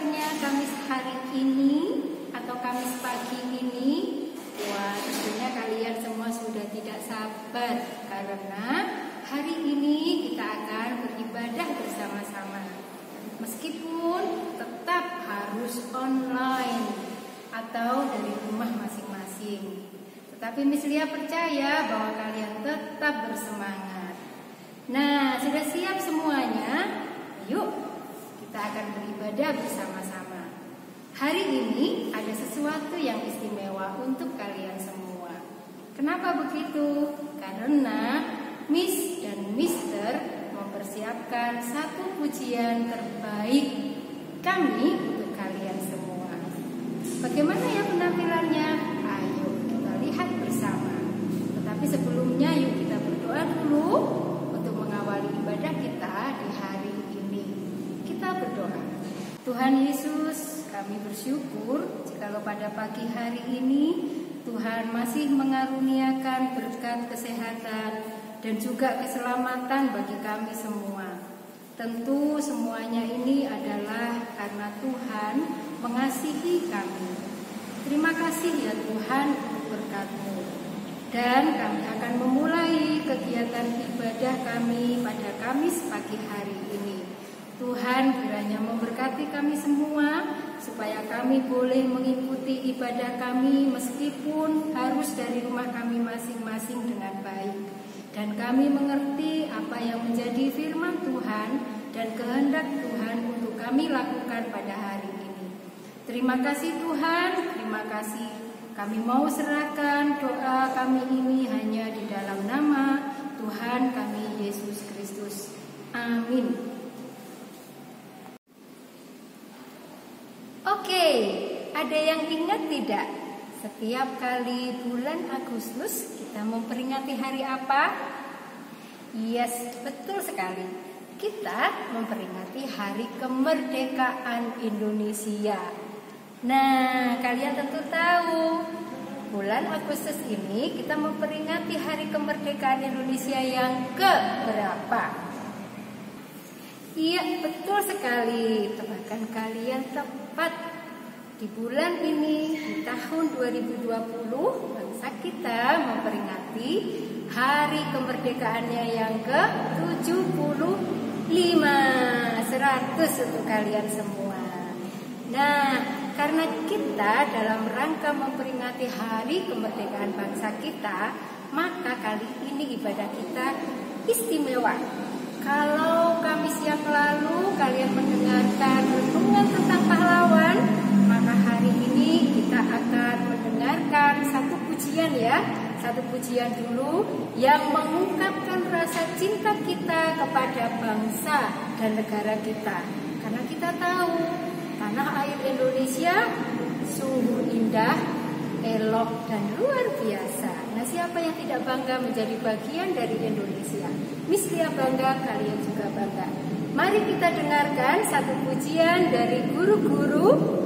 kabarnya Kamis hari ini atau Kamis pagi ini? Wah, tentunya kalian semua sudah tidak sabar karena hari ini kita akan beribadah bersama-sama. Meskipun tetap harus online atau dari rumah masing-masing. Tetapi Miss Lia percaya bahwa kalian tetap bersemangat. Nah, sudah siap semuanya? Yuk, kita akan beribadah bersama-sama. Hari ini ada sesuatu yang istimewa untuk kalian semua. Kenapa begitu? Karena Miss dan Mister mempersiapkan satu pujian terbaik kami untuk kalian semua. Bagaimana ya penampilannya? Ayo kita lihat bersama. Tetapi sebelumnya yuk kita berdoa dulu untuk mengawali ibadah kita di hari ini. Kita berdoa. Tuhan Yesus, kami bersyukur jikalau pada pagi hari ini Tuhan masih mengaruniakan berkat kesehatan dan juga keselamatan bagi kami semua. Tentu semuanya ini adalah karena Tuhan mengasihi kami. Terima kasih ya Tuhan untuk berkat-Mu. Dan kami akan memulai kegiatan ibadah kami pada Kamis pagi hari ini. Tuhan kiranya memberkati kami semua supaya kami boleh mengikuti ibadah kami meskipun harus dari rumah kami masing-masing dengan baik. Dan kami mengerti apa yang menjadi firman Tuhan dan kehendak Tuhan untuk kami lakukan pada hari ini. Terima kasih Tuhan, terima kasih. Kami mau serahkan doa kami ini hanya di dalam nama Tuhan kami Yesus Kristus. Amin. Oke, ada yang ingat tidak? Setiap kali bulan Agustus kita memperingati hari apa? Yes, betul sekali. Kita memperingati hari kemerdekaan Indonesia. Nah, kalian tentu tahu bulan Agustus ini kita memperingati hari kemerdekaan Indonesia yang ke-berapa? Iya, betul sekali. Tebakan kalian tepat. Di bulan ini, di tahun 2020, bangsa kita memperingati hari kemerdekaannya yang ke-75. 100 untuk kalian semua. Nah, karena kita dalam rangka memperingati hari kemerdekaan bangsa kita, maka kali ini ibadah kita istimewa. Kalau Kamis yang lalu kalian mendengarkan renungan tentang pahlawan, maka hari ini kita akan mendengarkan satu pujian ya. Satu pujian dulu yang mengungkapkan rasa cinta kita kepada bangsa dan negara kita. Karena kita tahu tanah air Indonesia sungguh indah, elok dan luar biasa. Nah, siapa yang tidak bangga menjadi bagian dari Indonesia? Miss Lia bangga, kalian juga bangga. Mari kita dengarkan satu pujian dari guru-guru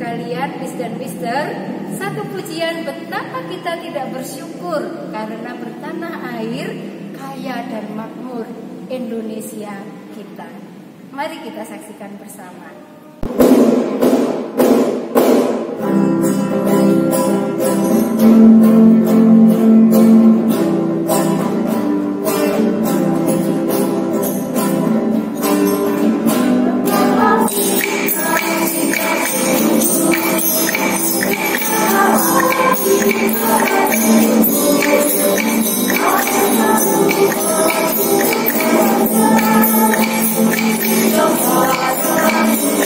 kalian, Miss dan Mister. Satu pujian betapa kita tidak bersyukur karena bertanah air kaya dan makmur Indonesia kita. Mari kita saksikan bersama. Don't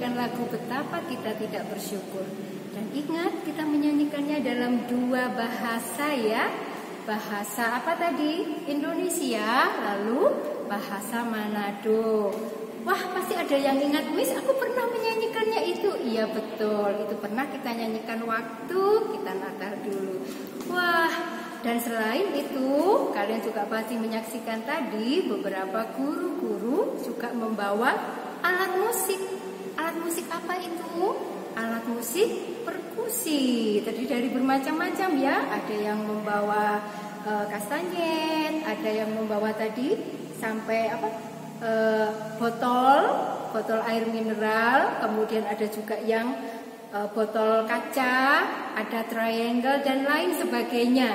menyanyikan lagu betapa kita tidak bersyukur. Dan ingat, kita menyanyikannya dalam 2 bahasa ya. Bahasa apa tadi? Indonesia, lalu bahasa Manado. Wah, pasti ada yang ingat, Miss, aku pernah menyanyikannya itu. Iya betul, itu pernah kita nyanyikan waktu kita Natal dulu. Wah, dan selain itu, kalian juga pasti menyaksikan tadi beberapa guru-guru juga membawa alat musik. Alat musik apa itu? Alat musik perkusi. Tadi dari bermacam-macam ya. Ada yang membawa kastanyet, ada yang membawa tadi sampai botol air mineral, kemudian ada juga yang botol kaca, ada triangle dan lain sebagainya.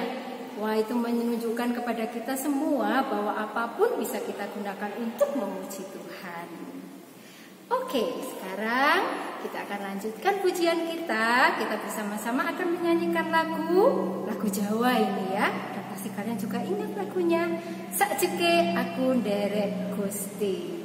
Wah, itu menunjukkan kepada kita semua bahwa apapun bisa kita gunakan untuk memuji Tuhan. Oke, sekarang kita akan lanjutkan pujian kita. Kita bersama-sama akan menyanyikan lagu Jawa ini ya. Dan pasti kalian juga ingat lagunya. Sakjeke aku nderek Gusti.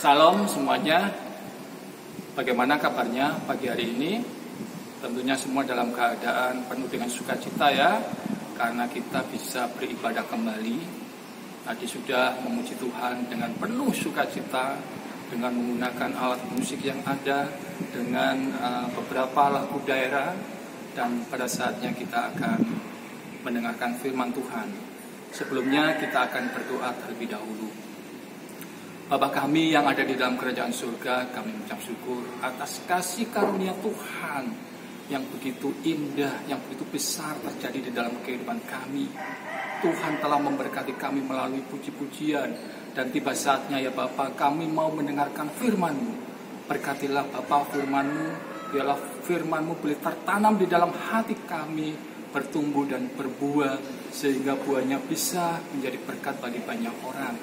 Salam semuanya, bagaimana kabarnya pagi hari ini? Tentunya semua dalam keadaan penuh dengan sukacita ya, karena kita bisa beribadah kembali. Tadi sudah memuji Tuhan dengan penuh sukacita, dengan menggunakan alat musik yang ada, dengan beberapa lagu daerah, dan pada saatnya kita akan mendengarkan firman Tuhan. Sebelumnya kita akan berdoa terlebih dahulu. Bapa kami yang ada di dalam kerajaan surga, kami mengucap syukur atas kasih karunia Tuhan yang begitu indah, yang begitu besar terjadi di dalam kehidupan kami. Tuhan telah memberkati kami melalui puji-pujian, dan tiba saatnya ya Bapa, kami mau mendengarkan firman-Mu. Berkatilah Bapa firman-Mu, biarlah firman-Mu boleh tertanam di dalam hati kami, bertumbuh dan berbuah, sehingga buahnya bisa menjadi berkat bagi banyak orang.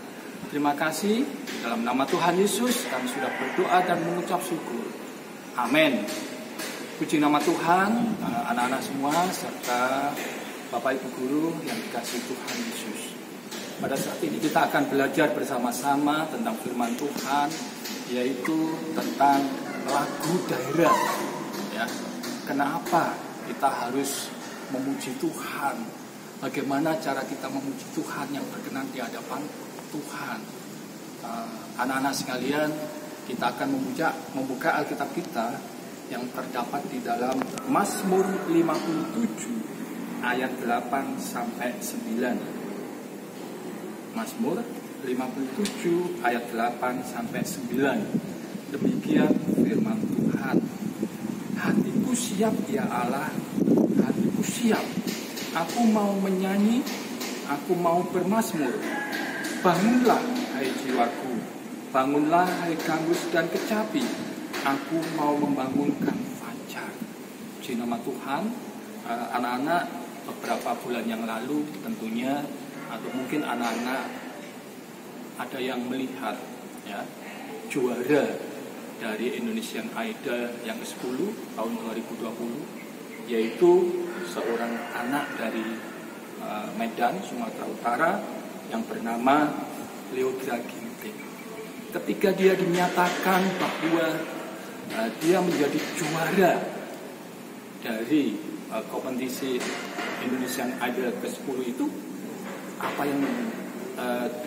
Terima kasih. Dalam nama Tuhan Yesus kami sudah berdoa dan mengucap syukur. Amin. Puji nama Tuhan, anak-anak semua serta Bapak Ibu Guru yang dikasihi Tuhan Yesus. Pada saat ini kita akan belajar bersama-sama tentang firman Tuhan, yaitu tentang lagu daerah. Ya, kenapa kita harus memuji Tuhan? Bagaimana cara kita memuji Tuhan yang berkenan di hadapan Tuhan? Anak-anak sekalian, kita akan membuka Alkitab kita yang terdapat di dalam Mazmur 57 ayat 8 sampai 9. Mazmur 57 ayat 8 sampai 9. Demikian firman Tuhan. Hatiku siap ya Allah, hatiku siap. Aku mau menyanyi, aku mau bermazmur. Bangunlah hai jiwaku, bangunlah hai gambus dan kecapi. Aku mau membangunkan fajar. Puji nama Tuhan. Anak-anak, beberapa bulan yang lalu tentunya, atau mungkin anak-anak ada yang melihat ya, juara dari Indonesian Idol yang ke-10 tahun 2020, yaitu seorang anak dari Medan, Sumatera Utara yang bernama Leodra Ginting. Ketika dia dinyatakan bahwa dia menjadi juara dari kompetisi Indonesian Idol ke-10 itu, apa yang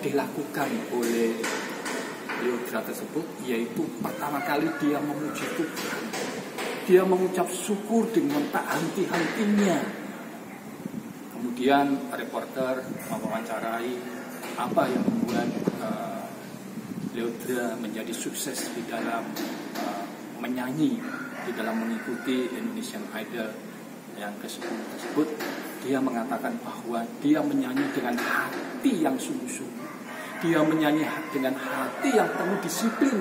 dilakukan oleh Leodra tersebut, yaitu pertama kali dia memuji Tuhan. Dia mengucap syukur dengan tak henti-hentinya. Kemudian reporter mewawancarai apa yang membuat Leodra menjadi sukses di dalam menyanyi, di dalam mengikuti Indonesian Idol yang ke-10 tersebut. Dia mengatakan bahwa dia menyanyi dengan hati yang sungguh-sungguh. Dia menyanyi dengan hati yang penuh disiplin.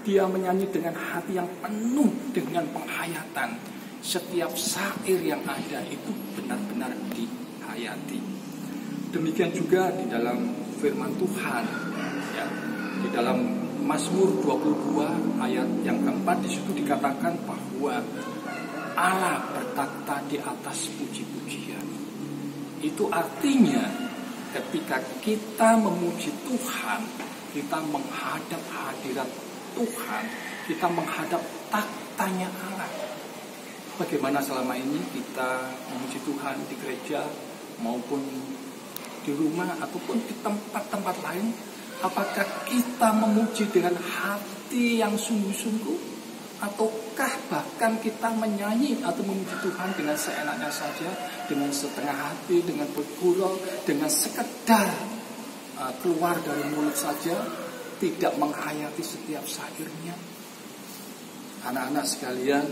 Dia menyanyi dengan hati yang penuh dengan penghayatan. Setiap syair yang ada itu benar-benar dihayati. Demikian juga di dalam firman Tuhan, ya, di dalam Mazmur 22 ayat yang keempat, di situ dikatakan bahwa Allah bertakhta di atas puji-pujian. Itu artinya ketika kita memuji Tuhan, kita menghadap hadirat Tuhan, kita menghadap taktanya Allah. Bagaimana selama ini kita memuji Tuhan di gereja maupun di rumah ataupun di tempat-tempat lain? Apakah kita memuji dengan hati yang sungguh-sungguh? Ataukah bahkan kita menyanyi atau memuji Tuhan dengan seenaknya saja, dengan setengah hati, dengan bergurau, dengan sekedar keluar dari mulut saja, tidak menghayati setiap syairnya? Anak-anak sekalian,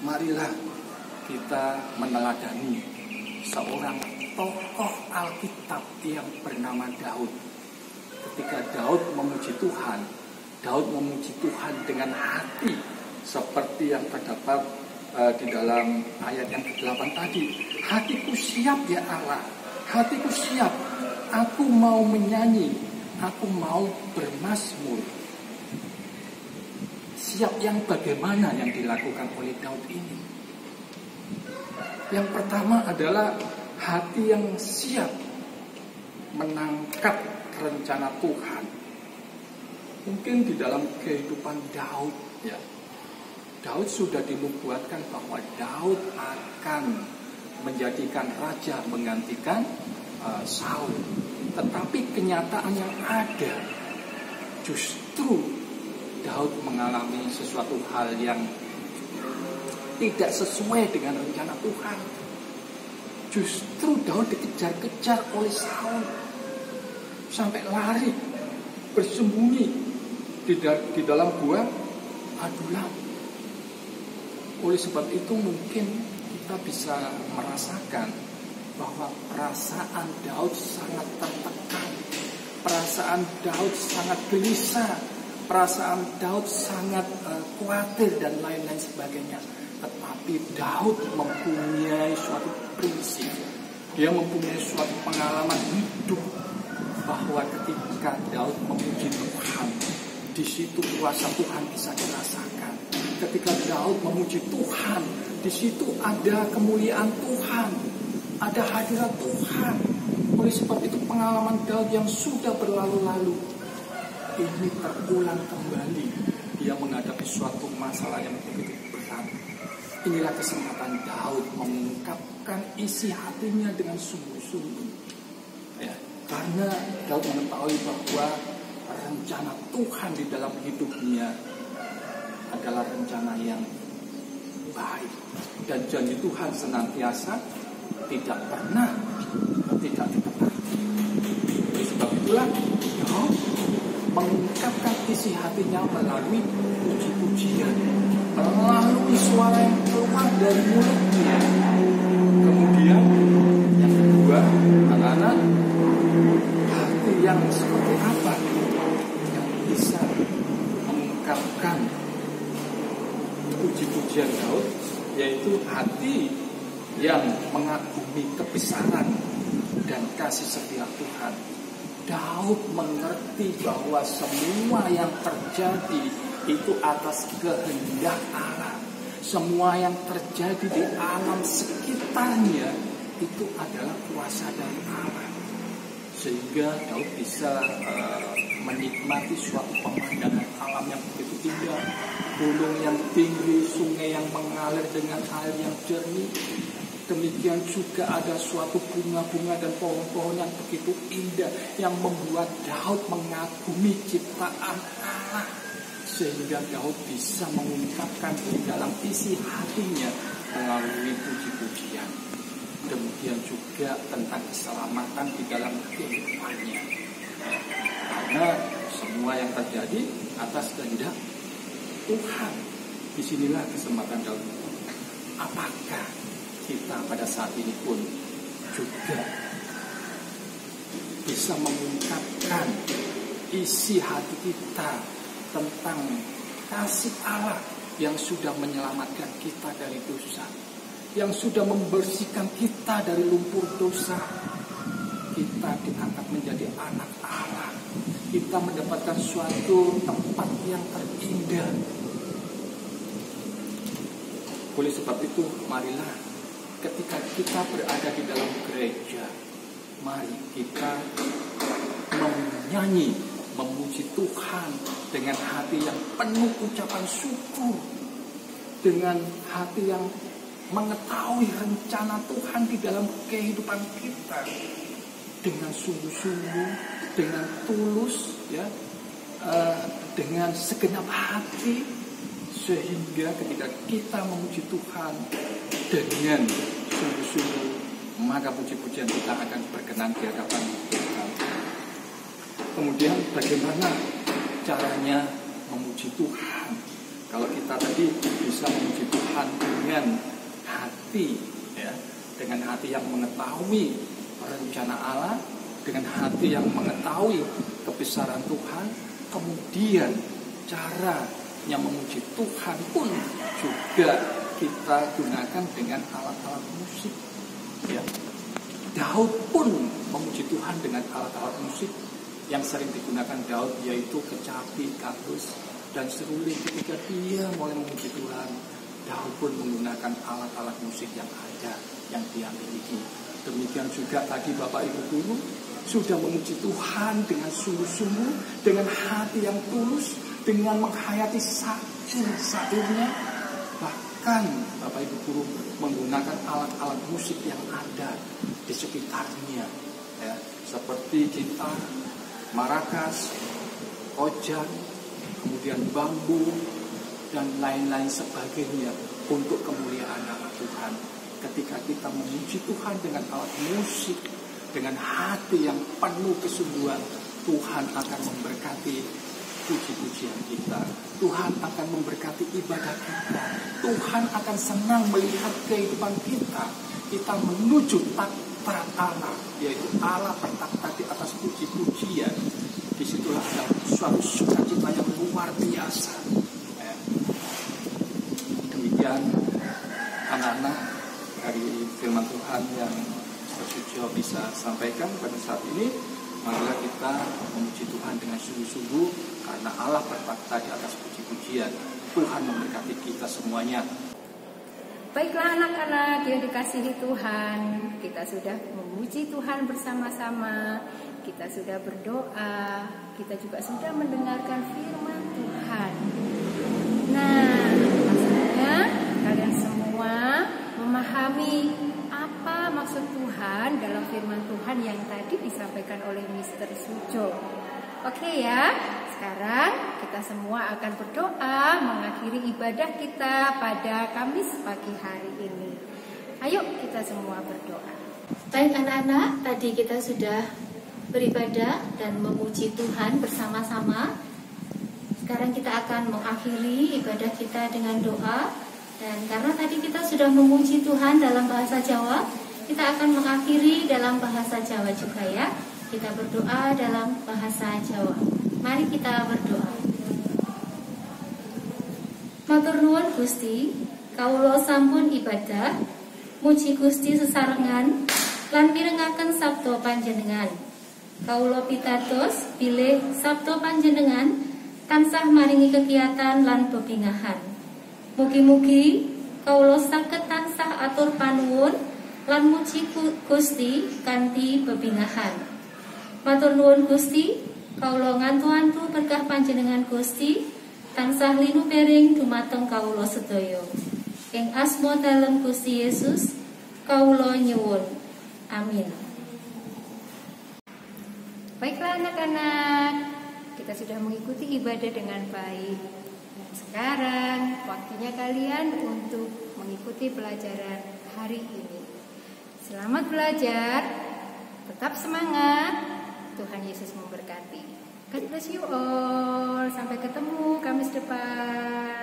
marilah kita meneladani seorang tokoh Alkitab yang bernama Daud. Ketika Daud memuji Tuhan, Daud memuji Tuhan dengan hati, seperti yang terdapat di dalam ayat yang ke-8 tadi. Hatiku siap ya Allah, hatiku siap, aku mau menyanyi, aku mau bermazmur. Siap yang bagaimana yang dilakukan oleh Daud ini? Yang pertama adalah hati yang siap menangkap rencana Tuhan. Mungkin di dalam kehidupan Daud, ya, Daud sudah dinubuatkan bahwa Daud akan menjadikan raja menggantikan Saul. Tetapi kenyataan yang ada, justru Daud mengalami sesuatu hal yang tidak sesuai dengan rencana Tuhan. Justru Daud dikejar-kejar oleh Saul sampai lari bersembunyi di dalam gua Adulam. Oleh sebab itu mungkin kita bisa merasakan bahwa perasaan Daud sangat tertekan, perasaan Daud sangat gelisah, perasaan Daud sangat khawatir dan lain-lain sebagainya. Tetapi Daud mempunyai suatu prinsip, dia mempunyai suatu pengalaman hidup bahwa ketika ketika Daud memuji Tuhan, di situ kuasa Tuhan bisa dirasakan. Ketika Daud memuji Tuhan, di situ ada kemuliaan Tuhan, ada hadirat Tuhan. Oleh sebab itu pengalaman Daud yang sudah berlalu-lalu ini terulang kembali. Dia menghadapi suatu masalah yang begitu berat. Inilah kesempatan Daud mengungkapkan isi hatinya dengan sungguh-sungguh. Ya, karena Daud mengetahui bahwa rencana Tuhan di dalam hidupnya adalah rencana yang baik. Dan janji Tuhan senantiasa tidak pernah tidak ditepati. Oleh sebab itulah Daud mengungkapkan isi hatinya melalui puji-pujian, melalui suara yang keluar dari mulutnya. Kemudian yang kedua, anak-anak, hati yang seperti apa yang bisa mengungkapkan puji-pujian Daud, yaitu hati yang mengagumi kebesaran dan kasih setia Tuhan. Daud mengerti bahwa semua yang terjadi itu atas kehendak Allah. Semua yang terjadi di alam sekitarnya itu adalah kuasa dari Allah. Sehingga Daud bisa menikmati suatu pemandangan alam yang begitu indah. Gunung yang tinggi, sungai yang mengalir dengan air yang jernih. Demikian juga ada suatu bunga-bunga dan pohon-pohon yang begitu indah yang membuat Daud mengagumi ciptaan Allah. Sehingga Daud bisa mengungkapkan di dalam isi hatinya melalui puji-pujian. Demikian juga tentang keselamatan di dalam kehidupannya. Karena semua yang terjadi atas kehendak Tuhan. Disinilah kesempatan Daud. Apakah kita pada saat ini pun juga bisa mengungkapkan isi hati kita tentang kasih Allah yang sudah menyelamatkan kita dari dosa, yang sudah membersihkan kita dari lumpur dosa. Kita diangkat menjadi anak Allah. Kita mendapatkan suatu tempat yang terindah. Oleh sebab itu, marilah ketika kita berada di dalam gereja, mari kita menyanyi, memuji Tuhan dengan hati yang penuh ucapan syukur, dengan hati yang mengetahui rencana Tuhan di dalam kehidupan kita, dengan sungguh-sungguh, dengan tulus, ya, dengan segenap hati, sehingga ketika kita memuji Tuhan dengan sungguh-sungguh, maka puji-pujian kita akan berkenan di hadapan Tuhan. Kemudian bagaimana caranya memuji Tuhan? Kalau kita tadi bisa memuji Tuhan dengan hati, ya, dengan hati yang mengetahui rencana Allah, dengan hati yang mengetahui kebesaran Tuhan, kemudian caranya memuji Tuhan pun juga kita gunakan dengan alat-alat musik. Ya. Daud pun memuji Tuhan dengan alat-alat musik yang sering digunakan Daud, yaitu kecapi, gambus, dan seruling. Ketika dia mulai memuji Tuhan, Daud pun menggunakan alat-alat musik yang ada, yang dia miliki. Demikian juga tadi Bapak Ibu Guru sudah memuji Tuhan dengan sungguh-sungguh, dengan hati yang tulus, dengan menghayati sair-sairnya. Bahkan Bapak Ibu Guru menggunakan alat-alat musik yang ada di sekitarnya, ya, seperti gitar, marakas, ojan, kemudian bambu, dan lain-lain sebagainya untuk kemuliaan nama Tuhan. Ketika kita memuji Tuhan dengan alat musik, dengan hati yang penuh kesungguhan, Tuhan akan memberkati puji-pujian kita. Tuhan akan memberkati ibadah kita. Tuhan akan senang melihat kehidupan kita. Kita menuju takhta Allah, yaitu Allah bertakhta di atas puji-pujian. Disitulah ada suatu sukacita yang luar biasa. Demikian anak-anak dari firman Tuhan yang Sujo bisa sampaikan pada saat ini. marilah kita memuji Tuhan dengan sungguh-sungguh, karena Allah bertakhta di atas puji-pujian. Tuhan memberkati kita semuanya. Baiklah anak-anak yang dikasihi Tuhan, kita sudah memuji Tuhan bersama-sama, kita sudah berdoa, kita juga sudah mendengarkan firman Tuhan. Nah, maksudnya kalian semua memahami apa maksud Tuhan dalam firman Tuhan yang tadi disampaikan oleh Mr. Sujo. Oke ya, sekarang kita semua akan berdoa mengakhiri ibadah kita pada Kamis pagi hari ini. Ayo kita semua berdoa. Baik anak-anak, tadi kita sudah beribadah dan memuji Tuhan bersama-sama. Sekarang kita akan mengakhiri ibadah kita dengan doa. Dan karena tadi kita sudah memuji Tuhan dalam bahasa Jawa, kita akan mengakhiri dalam bahasa Jawa juga ya. Kita berdoa dalam bahasa Jawa. Mari kita berdoa. Matur nuwun Gusti, kawula sampun ibadah, muji Gusti sesarengan lan mirengaken sabda panjenengan. Kawula pitados bilih sabda panjenengan tansah maringi kegiatan lan bebingahan. Mugi-mugi kawula saged tansah atur panuwun lan muji Gusti kanthi bebingahan. Matur nuwun Gusti, kawula ngantu-antu berkah panjenengan Gusti tansah linubering dumateng kawula sedaya. Ing asma dalem Gusti Yesus kawula nyuwun. Amin. Baiklah anak-anak, kita sudah mengikuti ibadah dengan baik. Dan sekarang waktunya kalian untuk mengikuti pelajaran hari ini. Selamat belajar, tetap semangat. Tuhan Yesus memberkati. God bless you all. Sampai ketemu Kamis depan.